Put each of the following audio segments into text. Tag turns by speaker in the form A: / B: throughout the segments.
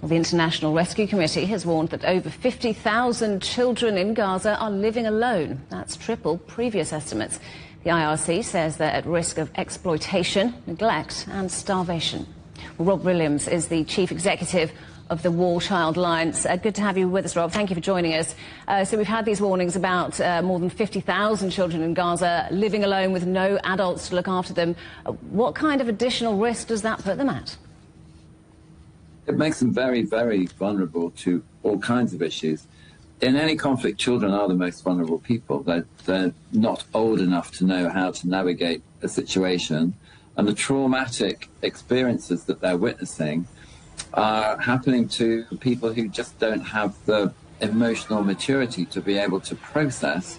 A: Well, the International Rescue Committee has warned that over 50,000 children in Gaza are living alone. That's triple previous estimates. The IRC says they're at risk of exploitation, neglect and starvation. Well, Rob Williams is the Chief Executive of the War Child Alliance. Good to have you with us, Rob. Thank you for joining us. So we've had these warnings about more than 50,000 children in Gaza living alone with no adults to look after them. What kind of additional risk does that put them at?
B: It makes them very, very vulnerable to all kinds of issues. In any conflict, children are the most vulnerable people. They're not old enough to know how to navigate a situation, and the traumatic experiences that they're witnessing are happening to people who just don't have the emotional maturity to be able to process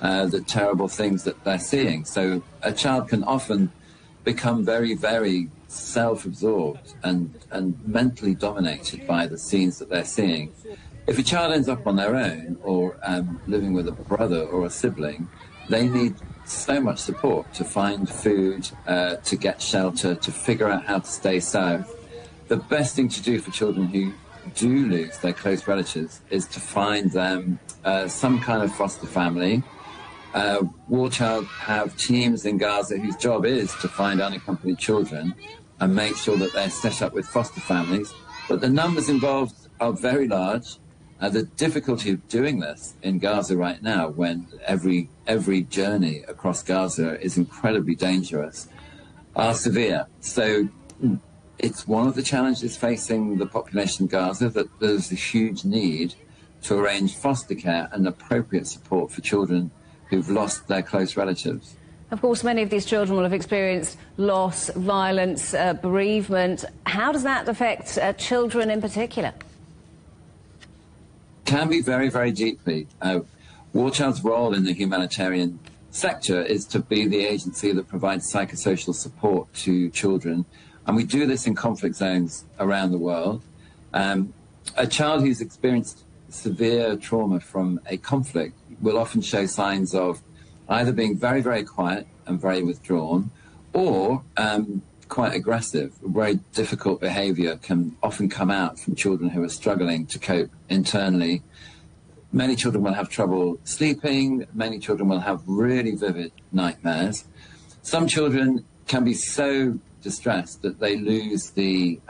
B: the terrible things that they're seeing. So a child can often become very, very self-absorbed and mentally dominated by the scenes that they're seeing. If a child ends up on their own or living with a brother or a sibling, they need so much support to find food, to get shelter, to figure out how to stay safe. The best thing to do for children who do lose their close relatives is to find them some kind of foster family. War Child have teams in Gaza whose job is to find unaccompanied children and make sure that they're set up with foster families. But the numbers involved are very large. The difficulty of doing this in Gaza right now, when every journey across Gaza is incredibly dangerous, are severe. So it's one of the challenges facing the population in Gaza, that there's a huge need to arrange foster care and appropriate support for children who've lost their close relatives.
A: Of course, many of these children will have experienced loss, violence, bereavement. How does that affect children in particular?
B: Can be very, very deeply. War Child's role in the humanitarian sector is to be the agency that provides psychosocial support to children, and we do this in conflict zones around the world. A child who's experienced severe trauma from a conflict will often show signs of either being very, very quiet and very withdrawn, or quite aggressive. Very difficult behaviour can often come out from children who are struggling to cope internally. Many children will have trouble sleeping. Many children will have really vivid nightmares. Some children can be so distressed that they lose the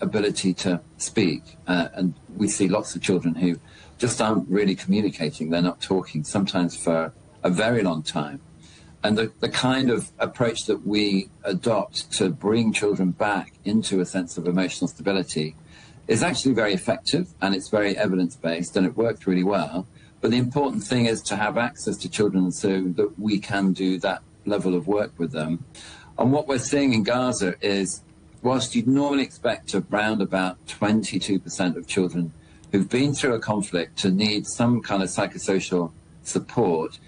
B: ability to speak. And we see lots of children who just aren't really communicating. They're not talking, sometimes for a very long time. And the kind of approach that we adopt to bring children back into a sense of emotional stability is actually very effective, and it's very evidence-based, and it works really well. But the important thing is to have access to children so that we can do that level of work with them. And what we're seeing in Gaza is, whilst you'd normally expect around about 22% of children who've been through a conflict to need some kind of psychosocial support,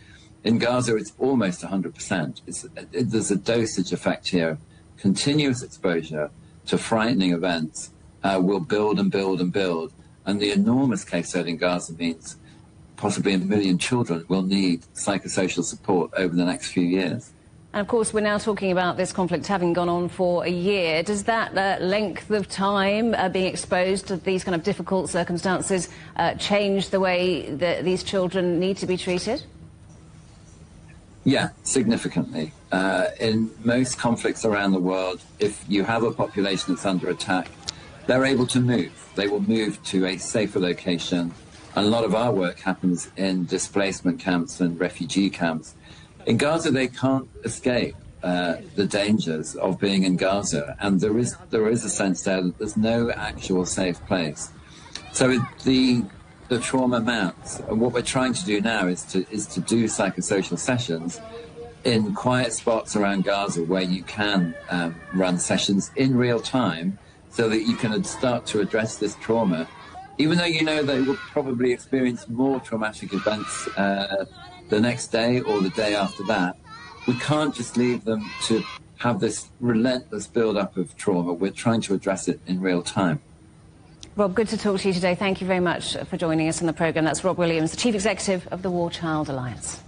B: in Gaza, it's almost 100%. There's a dosage effect here. Continuous exposure to frightening events will build and build and build. And the enormous caseload in Gaza means possibly 1 million children will need psychosocial support over the next few years.
A: And of course, we're now talking about this conflict having gone on for a year. Does that length of time being exposed to these kind of difficult circumstances change the way that these children need to be treated?
B: Yeah, significantly. In most conflicts around the world, if you have a population that's under attack, they're able to move. They will move to a safer location. And a lot of our work happens in displacement camps and refugee camps. In Gaza, they can't escape the dangers of being in Gaza. And there is a sense there that there's no actual safe place. So the trauma mounts. And what we're trying to do now is to do psychosocial sessions in quiet spots around Gaza where you can run sessions in real time so that you can start to address this trauma, even though you know they will probably experience more traumatic events the next day or the day after that. We can't just leave them to have this relentless build-up of trauma. We're trying to address it in real time.
A: Rob, good to talk to you today. Thank you very much for joining us on the programme. That's Rob Williams, the Chief Executive of the War Child Alliance.